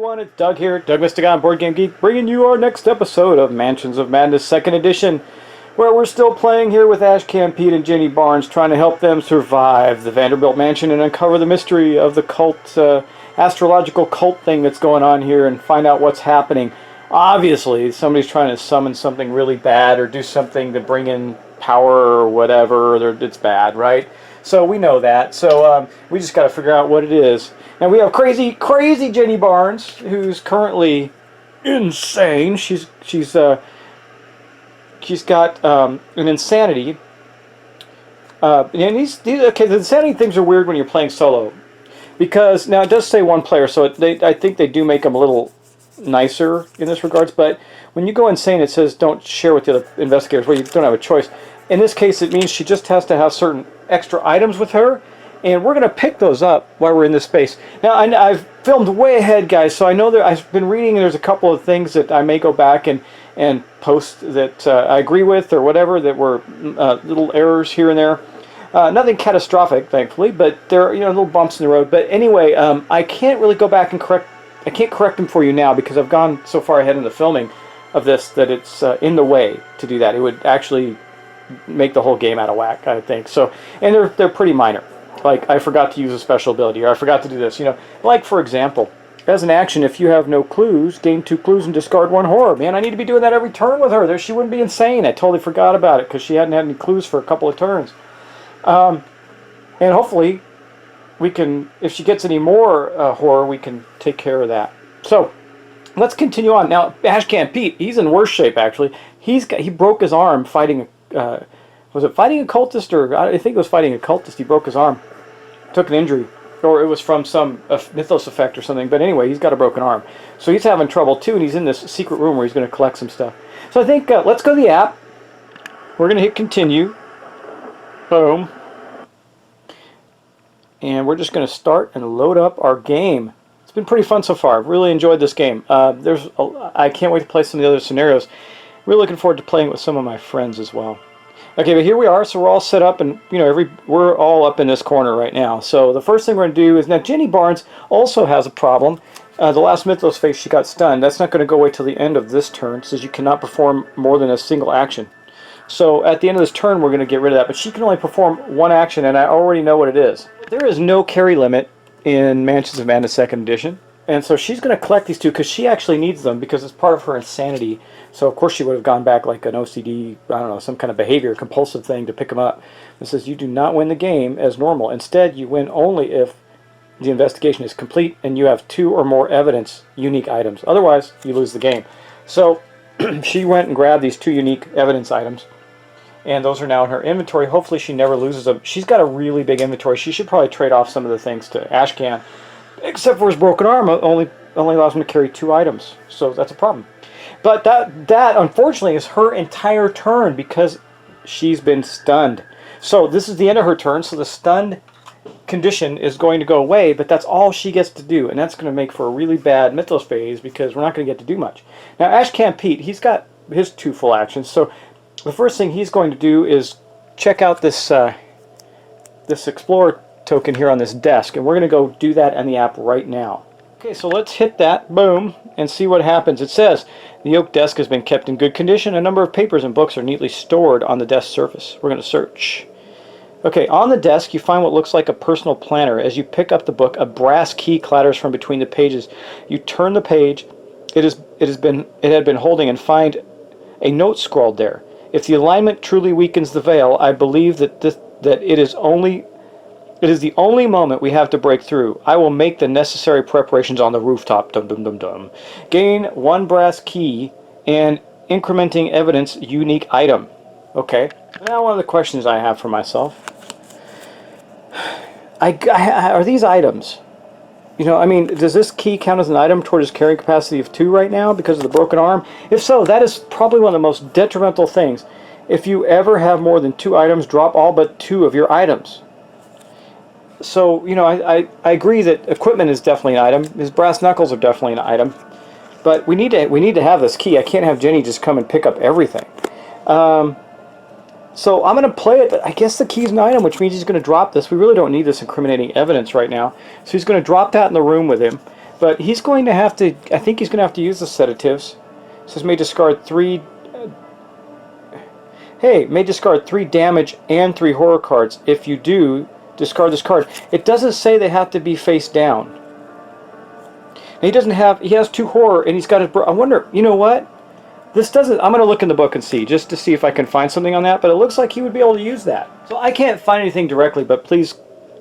everyone, it's Doug here, Doug Dagon, Board Game Geek, bringing you our next episode of Mansions of Madness 2nd Edition, where we're still playing here with Ashcan Pete and Jenny Barnes, trying to help them survive the Vanderbilt mansion and uncover the mystery of the cult, astrological cult thing that's going on here and find out what's happening. Obviously, somebody's trying to summon something really bad or do something to bring in power or whatever, or it's bad, right? So we know that, so we just got to figure out what it is. And we have crazy Jenny Barnes, who's currently insane. She's got an insanity. And okay, the insanity things are weird when you're playing solo, because now it does say one player, so I think they do make them a little nicer in this regards. But when you go insane, it says don't share with the other investigators. Well, you don't have a choice. In this case, it means she just has to have certain extra items with her. And we're going to pick those up while we're in this space. Now, I've filmed way ahead, guys, so I know that I've been reading, and there's a couple of things that I may go back and post that I agree with or whatever, that were little errors here and there. Nothing catastrophic, thankfully, but there are little bumps in the road. But anyway, I can't really go back and I can't correct them for you now because I've gone so far ahead in the filming of this that it's in the way to do that. It would actually make the whole game out of whack, I think. So, and they're pretty minor. Like, I forgot to use a special ability, or I forgot to do this, Like, for example, as an action, if you have no clues, gain 2 clues and discard 1 horror. Man, I need to be doing that every turn with her. She wouldn't be insane. I totally forgot about it, because she hadn't had any clues for a couple of turns. And hopefully, we can, if she gets any more horror, we can take care of that. So, let's continue on. Now, Ashcan Pete, he's in worse shape, actually. He broke his arm fighting, was it fighting a cultist, or I think it was fighting a cultist. He broke his arm. Took an injury, or it was from some Mythos effect or something, but anyway, he's got a broken arm. So he's having trouble too, and he's in this secret room where he's going to collect some stuff. So I think, let's go to the app. We're going to hit continue. Boom. And we're just going to start and load up our game. It's been pretty fun so far. I've really enjoyed this game. I can't wait to play some of the other scenarios. Really looking forward to playing it with some of my friends as well. Okay, but here we are, so we're all set up, and we're all up in this corner right now. So the first thing we're going to do is, now Jenny Barnes also has a problem. The last Mythos phase, she got stunned. That's not going to go away till the end of this turn. It says you cannot perform more than a single action. So at the end of this turn, we're going to get rid of that, but she can only perform 1 action, and I already know what it is. There is no carry limit in Mansions of Madness 2nd Edition. And so she's going to collect these 2 because she actually needs them because it's part of her insanity. So of course she would have gone back like an OCD, I don't know, some kind of behavior, compulsive thing to pick them up. It says you do not win the game as normal. Instead, you win only if the investigation is complete and you have 2 or more evidence unique items. Otherwise, you lose the game. So she went and grabbed these 2 unique evidence items. And those are now in her inventory. Hopefully she never loses them. She's got a really big inventory. She should probably trade off some of the things to Ashcan. Except for his broken arm, only allows him to carry 2 items. So that's a problem. But that unfortunately is her entire turn because she's been stunned. So this is the end of her turn, so the stunned condition is going to go away, but that's all she gets to do. And that's going to make for a really bad Mythos phase because we're not going to get to do much. Now Ashcan Pete, he's got his 2 full actions. So the first thing he's going to do is check out this Explorer token here on this desk, and we're going to go do that in the app right now. Okay, so let's hit that, boom, and see what happens. It says the oak desk has been kept in good condition. A number of papers and books are neatly stored on the desk surface. We're going to search. Okay, on the desk you find what looks like a personal planner. As you pick up the book, a brass key clatters from between the pages. You turn the page it had been holding and find a note scrawled there. If the alignment truly weakens the veil, I believe that it is the only moment we have to break through. I will make the necessary preparations on the rooftop. Dum dum dum dum. Gain 1 brass key and incrementing evidence unique item. Okay. Now one of the questions I have for myself. Are these items? I mean, does this key count as an item toward his carrying capacity of 2 right now because of the broken arm? If so, that is probably one of the most detrimental things. If you ever have more than 2 items, drop all but 2 of your items. So, I agree that equipment is definitely an item. His brass knuckles are definitely an item. But we need to have this key. I can't have Jenny just come and pick up everything. So I'm going to play it, but I guess the key's an item, which means he's going to drop this. We really don't need this incriminating evidence right now. So he's going to drop that in the room with him. But he's going to have to, I think he's going to have to use the sedatives. It says may discard 3, hey, may discard 3 damage and 3 horror cards. If you do, discard this card. It doesn't say they have to be face down. And he doesn't have, he has 2 horror and he's got his, I wonder, you know what? This doesn't, I'm going to look in the book and see, just to see if I can find something on that, but it looks like he would be able to use that. So I can't find anything directly, but please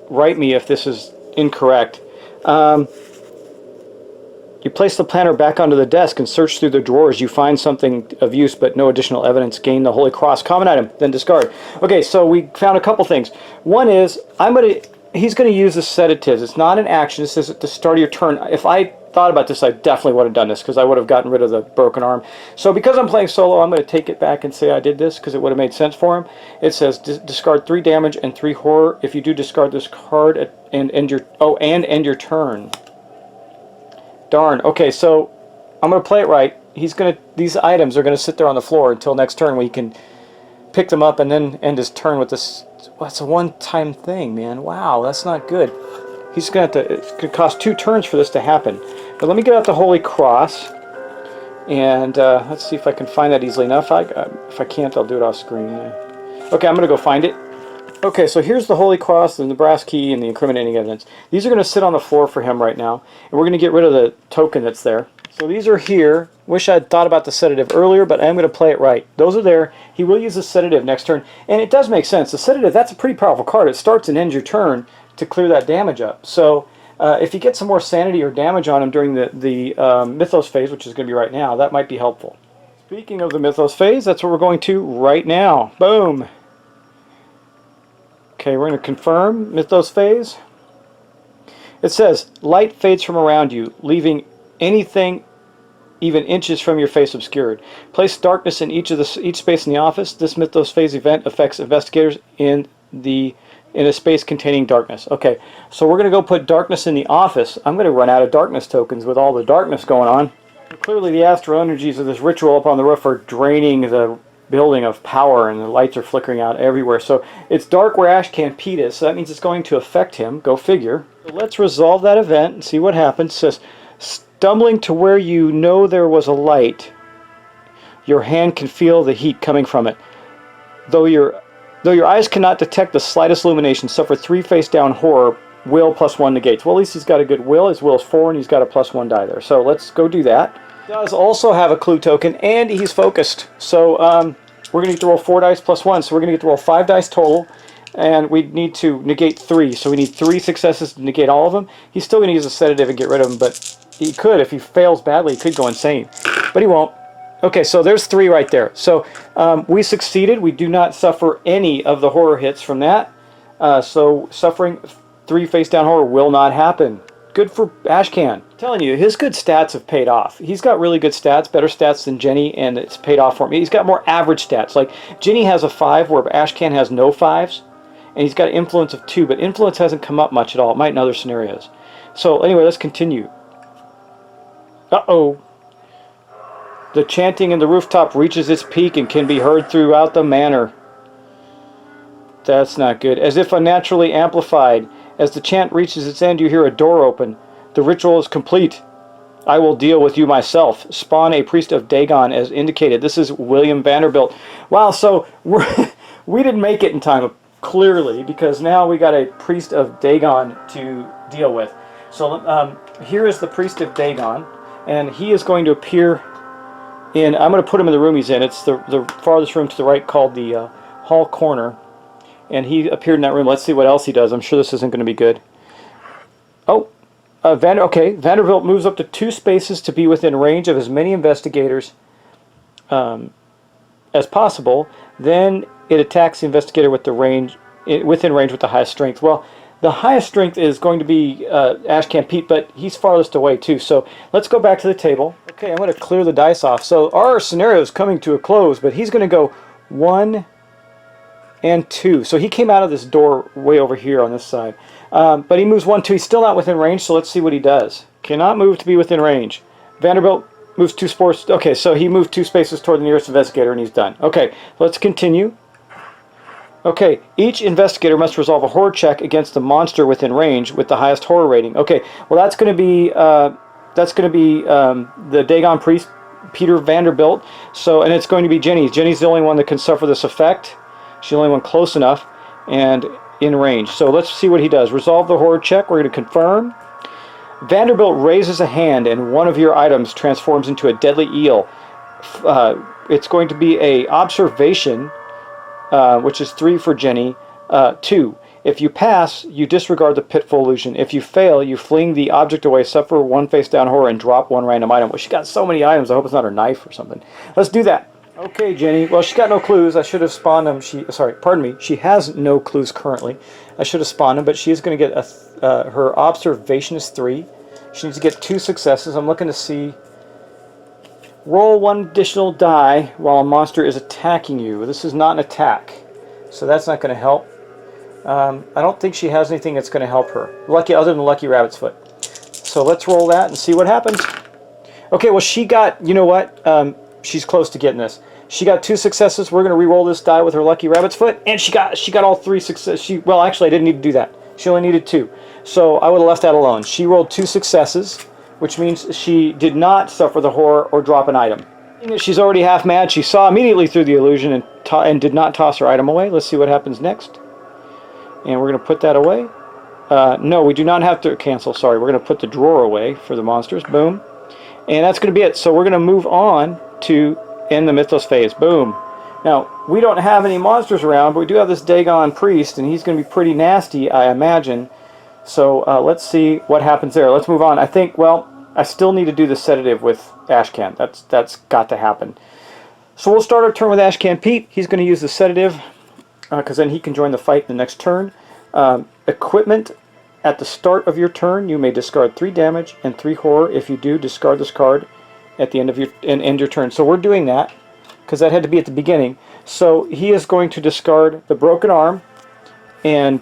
write me if this is incorrect. You place the planner back onto the desk and search through the drawers. You find something of use, but no additional evidence. Gain the Holy Cross. Common item, then discard. Okay, so we found a couple things. One is, he's going to use the sedatives. It's not an action. It says at the start of your turn. If I thought about this, I definitely would have done this, because I would have gotten rid of the broken arm. So because I'm playing solo, I'm going to take it back and say I did this, because it would have made sense for him. It says discard 3 damage and 3 horror. If you do, discard this card and end your turn. Darn. Okay, so I'm going to play it right. These items are going to sit there on the floor until next turn when he can pick them up and then end his turn with this. Well, it's a one-time thing, man. Wow, that's not good. He's going to have to, it's going to cost 2 turns for this to happen. But let me get out the Holy Cross. And let's see if I can find that easily enough. If I can't, I'll do it off screen. Okay, I'm going to go find it. Okay, so here's the Holy Cross, and the brass key, and the incriminating evidence. These are going to sit on the floor for him right now, and we're going to get rid of the token that's there. So these are here. Wish I'd thought about the sedative earlier, but I'm going to play it right. Those are there. He will use the sedative next turn, and it does make sense. The sedative, that's a pretty powerful card. It starts and ends your turn to clear that damage up. So if you get some more sanity or damage on him during the Mythos phase, which is going to be right now, that might be helpful. Speaking of the Mythos phase, that's what we're going to right now. Boom. Okay, we're going to confirm Mythos phase. It says, light fades from around you, leaving anything even inches from your face obscured. Place darkness in each space in the office. This Mythos phase event affects investigators in a space containing darkness. Okay, so we're going to go put darkness in the office. I'm going to run out of darkness tokens with all the darkness going on. Clearly the astral energies of this ritual up on the roof are draining the building of power, and the lights are flickering out everywhere. So it's dark where Ashcan Pete is, so that means it's going to affect him. Go figure. So let's resolve that event and see what happens. It says, stumbling to where you know there was a light, your hand can feel the heat coming from it. Though your eyes cannot detect the slightest illumination, suffer 3 face down horror. Will +1 negates. Well, at least he's got a good will. His will is 4, and he's got a +1 die there. So let's go do that. He does also have a clue token, and he's focused. So we're going to get to roll 4 dice +1. So we're going to get to roll 5 dice total, and we need to negate 3. So we need 3 successes to negate all of them. He's still going to use a sedative and get rid of them, but he could, if he fails badly, he could go insane. But he won't. Okay, so there's 3 right there. So we succeeded. We do not suffer any of the horror hits from that. So suffering 3 face down horror will not happen. Good for Ashcan. I'm telling you, his good stats have paid off. He's got really good stats, better stats than Jenny, and it's paid off for him. He's got more average stats. Like, Jenny has a 5 where Ashcan has no 5s, and he's got influence of 2, but influence hasn't come up much at all. It might in other scenarios. So anyway, let's continue. Uh-oh. The chanting in the rooftop reaches its peak and can be heard throughout the manor. That's not good. As if unnaturally amplified. As the chant reaches its end, you hear a door open. The ritual is complete. I will deal with you myself. Spawn a priest of Dagon as indicated. This is William Vanderbilt. Wow, so we didn't make it in time, clearly, because now we got a priest of Dagon to deal with. So here is the priest of Dagon, and he is going to appear in, I'm going to put him in the room he's in. It's the farthest room to the right, called the hall corner. And he appeared in that room. Let's see what else he does. I'm sure this isn't going to be good. Oh, Vanderbilt moves up to 2 spaces to be within range of as many investigators as possible. Then it attacks the investigator with within range with the highest strength. Well, the highest strength is going to be Ashcan Pete, but he's farthest away too. So let's go back to the table. Okay, I'm going to clear the dice off. So our scenario is coming to a close, but he's going to go 1 and 2. So he came out of this door way over here on this side. But he moves 1, 2. He's still not within range, so let's see what he does. Cannot move to be within range. Vanderbilt moves 2 spots. Okay, so he moved 2 spaces toward the nearest investigator, and he's done. Okay, let's continue. Okay, each investigator must resolve a horror check against the monster within range with the highest horror rating. Okay, well that's going to be that's going to be the Dagon priest, Peter Vanderbilt. So, and it's going to be Jenny. Jenny's the only one that can suffer this effect. She's the only one close enough and in range. So let's see what he does. Resolve the horror check. We're going to confirm. Vanderbilt raises a hand and one of your items transforms into a deadly eel. It's going to be a observation, which is 3 for Jenny, 2. If you pass, you disregard the pitfall illusion. If you fail, you fling the object away, suffer 1 face down horror, and drop 1 random item. Well, she got so many items. I hope it's not her knife or something. Let's do that. Okay, Jenny. Well, she got no clues. I should have spawned them. Pardon me. She has no clues currently. I should have spawned them, but she is going to get her observation is 3. She needs to get 2 successes. I'm looking to see. Roll 1 additional die while a monster is attacking you. This is not an attack, so that's not going to help. I don't think she has anything that's going to help her, other than Lucky Rabbit's Foot. So let's roll that and see what happens. Okay, well she got, you know what? She's close to getting this. She got 2 successes. We're going to re-roll this die with her Lucky Rabbit's Foot, and she got all 3 successes. Well, actually, I didn't need to do that. She only needed 2, so I would have left that alone. She rolled 2 successes, which means she did not suffer the horror or drop an item. She's already half mad. She saw immediately through the illusion and did not toss her item away. Let's see what happens next. And we're going to put that away. No, we do not have to cancel. Sorry, we're going to put the drawer away for the monsters. Boom. And that's going to be it. So we're going to move on to end the Mythos phase. Boom. Now, we don't have any monsters around, but we do have this Dagon priest, and he's going to be pretty nasty, I imagine. So let's see what happens there. Let's move on. I think, well, I still need to do the sedative with Ashcan. That's got to happen. So we'll start our turn with Ashcan Pete. He's going to use the sedative, because then he can join the fight the next turn. Equipment. At the start of your turn, you may discard 3 damage and 3 horror. If you do, discard this card at the end of your turn. So we're doing that because that had to be at the beginning. So he is going to discard the broken arm and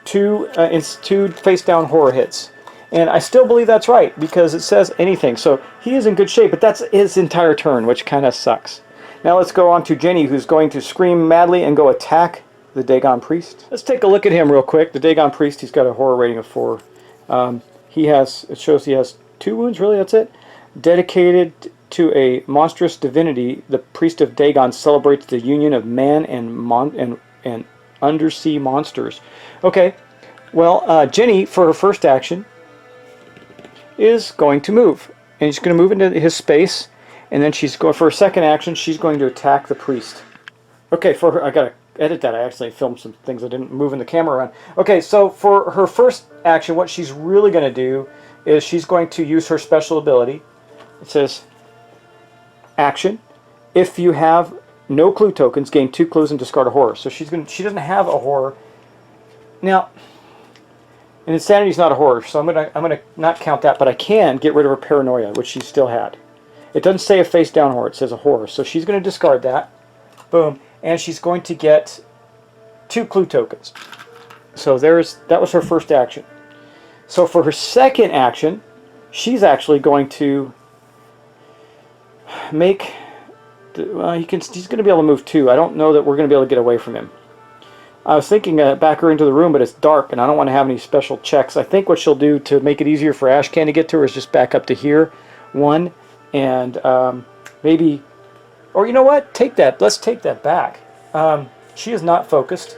2 face down horror hits. And I still believe that's right because it says anything. So he is in good shape, but that's his entire turn, which kind of sucks. Now let's go on to Jenny, who's going to scream madly and go attack the Dagon priest. Let's take a look at him real quick. The Dagon priest, he's got a horror rating of 4. It shows he has 2 wounds, really, that's it. Dedicated to a monstrous divinity, the priest of Dagon celebrates the union of man and undersea monsters. Okay, well, Jenny, for her first action, is going to move. And she's going to move into his space, and then she's going for her second action, she's going to attack the priest. Okay, for her, I gotta edit that. I actually filmed some things I didn't move in the camera around. Okay, so for her first action, what she's really going to do is she's going to use her special ability. It says, action. If you have no clue tokens, gain 2 clues and discard a horror. So she doesn't have a horror. Now, and insanity is not a horror, so I'm gonna not count that, but I can get rid of her paranoia, which she still had. It doesn't say a face down horror, it says a horror. So she's going to discard that. Boom. And she's going to get 2 clue tokens. So that was her first action. So for her second action, she's actually going to make. He's going to be able to move 2. I don't know that we're going to be able to get away from him. I was thinking back her into the room, but it's dark, and I don't want to have any special checks. I think what she'll do to make it easier for Ashcan to get to her is just back up to here, 1, and maybe. Or you know what? Take that. Let's take that back. She is not focused.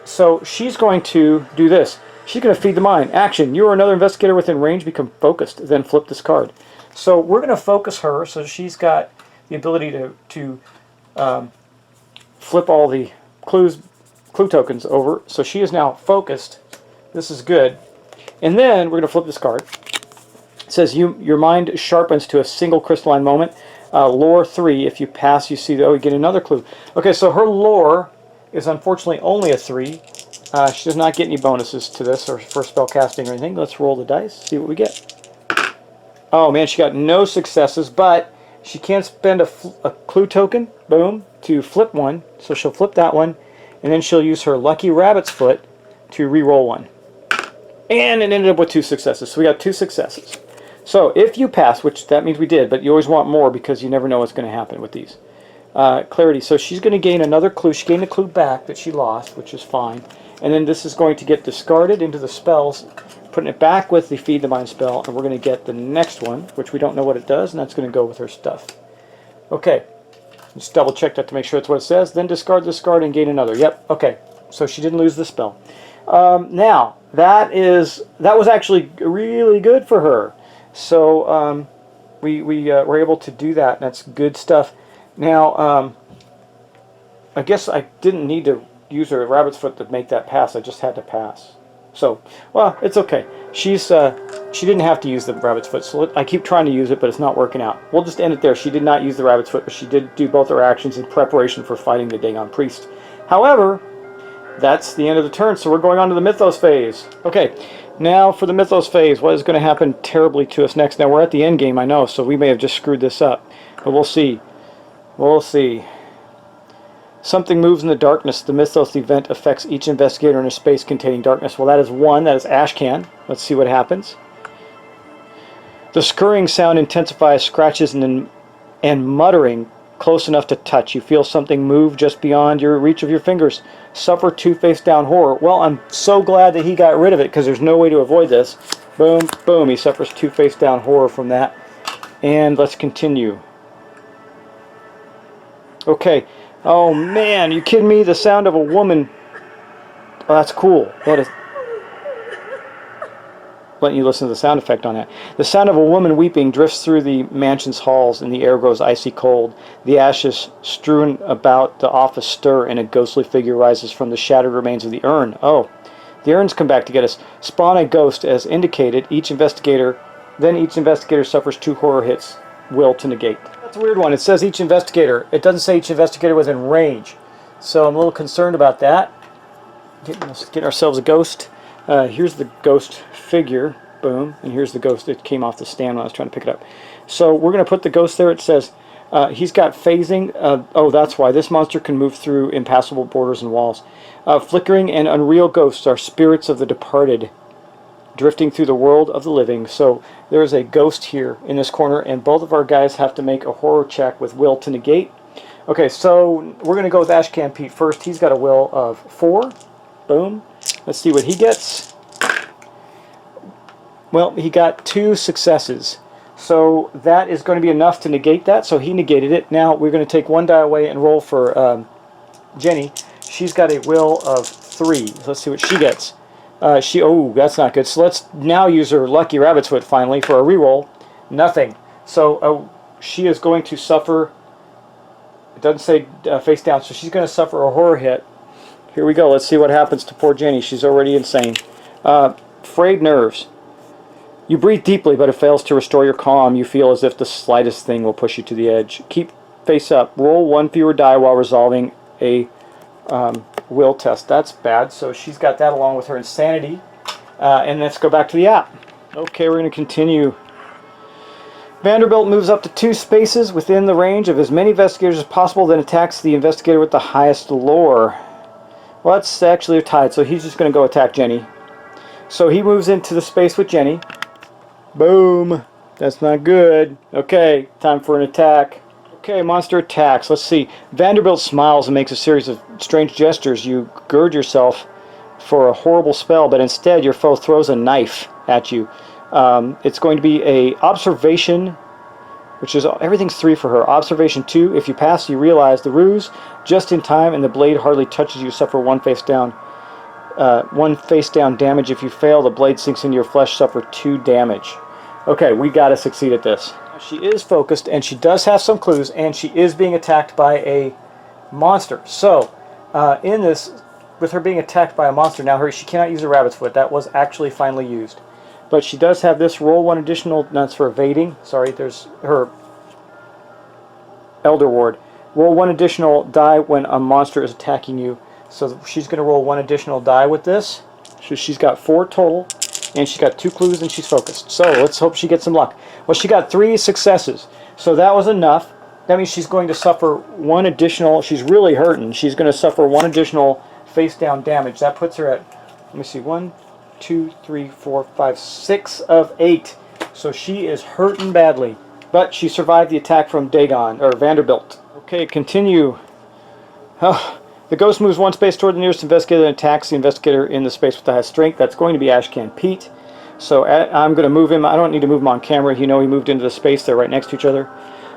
So she's going to do this. She's going to feed the mind. Action. You or another investigator within range become focused. Then flip this card. So we're going to focus her so she's got the ability to flip all the clue tokens over. So she is now focused. This is good. And then we're going to flip this card. It says your mind sharpens to a single crystalline moment. Lore 3, if you pass, you see, you get another clue. Okay, so her lore is unfortunately only a 3. She does not get any bonuses to this or for spell casting or anything. Let's roll the dice, see what we get. Oh man, she got no successes, but she can spend a clue token, boom, to flip 1. So she'll flip that one, and then she'll use her Lucky Rabbit's Foot to re-roll 1. And it ended up with 2 successes. So we got 2 successes. So if you pass, which that means we did, but you always want more because you never know what's going to happen with these. Clarity. So she's going to gain another clue. She gained a clue back that she lost, which is fine. And then this is going to get discarded into the spells putting it back with the Feed the Mind spell, and we're going to get the next one, which we don't know what it does, and that's going to go with her stuff. Okay, just double check that to make sure it's what it says. Then discard this card and gain another. Yep, okay, so she didn't lose the spell. Now, that was actually really good for her. So we were able to do that, and that's good stuff. Now, I guess I didn't need to use her rabbit's foot to make that pass. I just had to pass. So, well, it's okay. She didn't have to use the rabbit's foot, so I keep trying to use it, but it's not working out. We'll just end it there. She did not use the rabbit's foot, but she did do both her actions in preparation for fighting the Dagon priest. However, that's the end of the turn, so we're going on to the Mythos phase. Okay, now for the Mythos phase, what is going to happen terribly to us next? Now, we're at the end game, I know, so we may have just screwed this up, but we'll see. We'll see. Something moves in the darkness. The Mythos event affects each investigator in a space containing darkness. Well, that is one. That is Ashcan. Let's see what happens. The scurrying sound intensifies, scratches and muttering close enough to touch. You feel something move just beyond your reach of your fingers. Suffer 2 face-down horror. Well, I'm so glad that he got rid of it, because there's no way to avoid this. Boom, boom. He suffers 2 face-down horror from that. And let's continue. Okay. Oh man, you kidding me? The sound of a woman. Oh, that's cool. That is. Letting you listen to the sound effect on that. The sound of a woman weeping drifts through the mansion's halls, and the air grows icy cold. The ashes strewn about the office stir, and a ghostly figure rises from the shattered remains of the urn. Oh, the urns come back to get us. Spawn a ghost as indicated. Each investigator suffers 2 horror hits. Will to negate. That's a weird one. It says each investigator. It doesn't say each investigator within range. So I'm a little concerned about that. Getting ourselves a ghost. Here's the ghost figure. Boom. And here's the ghost that came off the stand when I was trying to pick it up. So we're going to put the ghost there. It says he's got phasing. Oh, that's why. This monster can move through impassable borders and walls. Flickering and unreal ghosts are spirits of the departed, drifting through the world of the living. So there is a ghost here in this corner, and both of our guys have to make a horror check with will to negate. Okay, so we're going to go with Ashcan Pete first. He's got a will of 4. Boom. Let's see what he gets. Well, he got 2 successes. So that is going to be enough to negate that, so he negated it. Now we're going to take 1 die away and roll for Jenny. She's got a will of 3. So let's see what she gets. Oh, that's not good. So let's now use her lucky rabbit's foot finally for a reroll. Nothing. So she is going to suffer. It doesn't say face down, so she's going to suffer a horror hit. Here we go. Let's see what happens to poor Jenny. She's already insane. Frayed nerves. You breathe deeply, but it fails to restore your calm. You feel as if the slightest thing will push you to the edge. Keep face up. Roll 1 fewer die while resolving a will test. That's bad. So she's got that along with her insanity. And let's go back to the app. Okay, we're going to continue. Vanderbilt moves up to 2 spaces within the range of as many investigators as possible, then attacks the investigator with the highest lore. Well, that's actually tied, so he's just going to go attack Jenny. So he moves into the space with Jenny. Boom. That's not good. Okay, time for an attack. Okay, monster attacks. Let's see. Vanderbilt smiles and makes a series of strange gestures. You gird yourself for a horrible spell, but instead your foe throws a knife at you. It's going to be a observation, which is everything's 3 for her. Observation 2. If you pass, you realize the ruse just in time, and the blade hardly touches you. Suffer 1 face down. 1 face down damage. If you fail, the blade sinks into your flesh. Suffer 2 damage. Okay, we got to succeed at this. She is focused, and she does have some clues, and she is being attacked by a monster. So, in this, with her being attacked by a monster, now she cannot use a rabbit's foot. That was actually finally used. But she does have this. Roll 1 additional, that's for evading. Sorry, there's her Elder Ward. Roll 1 additional die when a monster is attacking you. So she's going to roll 1 additional die with this. So she's got 4 total. And she's got 2 clues, and she's focused. So let's hope she gets some luck. Well, she got 3 successes. So that was enough. That means she's going to suffer 1 additional. She's really hurting. She's going to suffer 1 additional face-down damage. That puts her at, let me see, 1, 2, 3, 4, 5, 6 of 8. So she is hurting badly. But she survived the attack from Dagon, or Vanderbilt. Okay, continue. Oh, the ghost moves 1 space toward the nearest investigator and attacks the investigator in the space with the highest strength. That's going to be Ashcan Pete. So I'm going to move him. I don't need to move him on camera. You know, he moved into the space there right next to each other.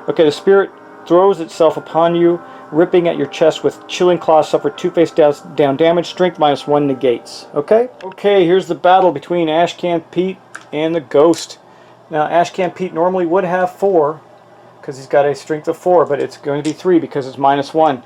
Okay, the spirit throws itself upon you, ripping at your chest with chilling claws. Suffer 2 face down damage. Strength -1 negates. Okay? Okay, here's the battle between Ashcan Pete and the Ghost. Now, Ashcan Pete normally would have 4, because he's got a strength of 4, but it's going to be 3 because it's -1.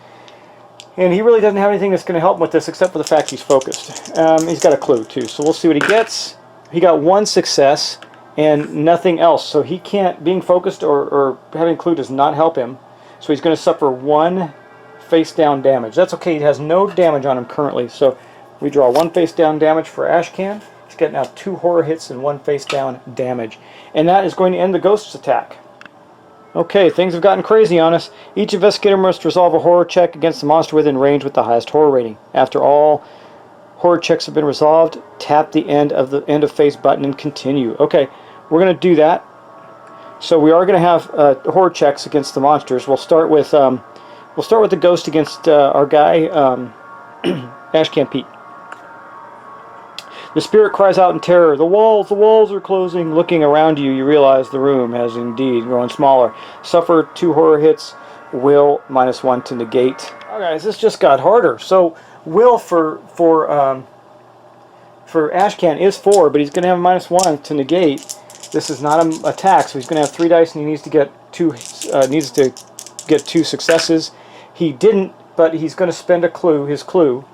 And he really doesn't have anything that's going to help him with this except for the fact he's focused. He's got a clue too, so we'll see what he gets. He got 1 success and nothing else, so he can't, being focused or having clue does not help him. So he's going to suffer 1 face down damage. That's okay, he has no damage on him currently, so we draw 1 face down damage for Ashcan. He's got now 2 horror hits and 1 face down damage. And that is going to end the Ghost's attack. Okay, things have gotten crazy on us. Each investigator must resolve a horror check against the monster within range with the highest horror rating. After all horror checks have been resolved, tap the end of phase button and continue. Okay, we're going to do that. So we are going to have horror checks against the monsters. We'll start with the Ghost against our guy Ashcan Pete. The spirit cries out in terror, the walls are closing. Looking around you, you realize the room has indeed grown smaller. Suffer 2 horror hits, will -1 to negate. Oh guys, this just got harder. So will for Ashcan is 4, but he's going to have -1 to negate. This is not an attack, so he's going to have 3 dice and he needs to get 2 successes. He didn't, but he's going to spend his clue,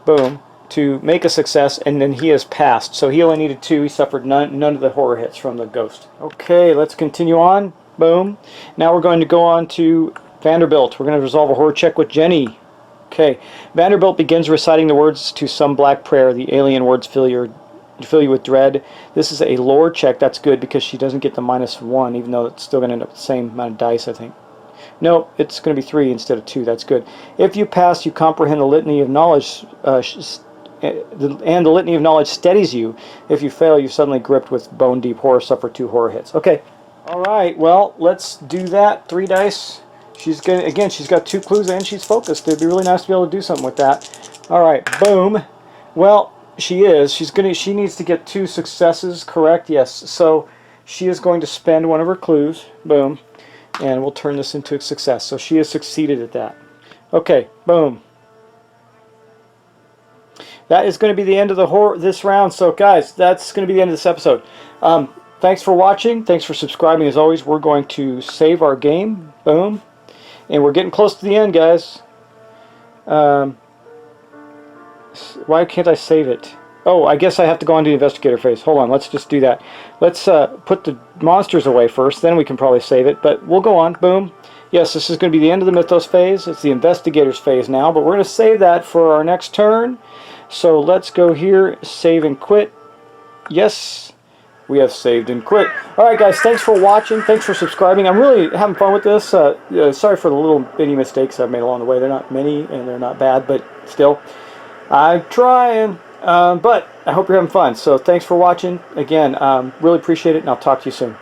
boom, to make a success, and then he has passed. So he only needed 2. He suffered none of the horror hits from the Ghost. Okay, let's continue on. Boom. Now we're going to go on to Vanderbilt. We're going to resolve a horror check with Jenny. Okay, Vanderbilt begins reciting the words to some black prayer. The alien words fill you with dread. This is a lore check. That's good because she doesn't get the -1, even though it's still going to end up the same amount of dice, I think. No, it's going to be 3 instead of 2. That's good. If you pass, you comprehend the litany of knowledge, and the litany of knowledge steadies you. If you fail, you're suddenly gripped with bone deep horror. Suffer 2 horror hits. Okay. All right. Well, let's do that. 3 dice. She's got 2 clues and she's focused. It'd be really nice to be able to do something with that. All right. Boom. Well, she is. She needs to get 2 successes. Correct. Yes. So she is going to spend one of her clues. Boom. And we'll turn this into a success. So she has succeeded at that. Okay. Boom. That is going to be the end of this round. So guys, that's going to be the end of this episode. Thanks for watching. Thanks for subscribing. As always, we're going to save our game. Boom. And we're getting close to the end, guys. Why can't I save it? Oh, I guess I have to go on to the investigator phase. Hold on, let's just do that. Let's put the monsters away first, then we can probably save it. But we'll go on. Boom. Yes, this is going to be the end of the Mythos phase. It's the investigator's phase now, but we're going to save that for our next turn. So let's go here, save and quit. Yes, we have saved and quit. Alright guys, thanks for watching. Thanks for subscribing. I'm really having fun with this. Sorry for the little bitty mistakes I've made along the way. They're not many and they're not bad, but still, I'm trying. But I hope you're having fun. So thanks for watching. Again, really appreciate it, and I'll talk to you soon.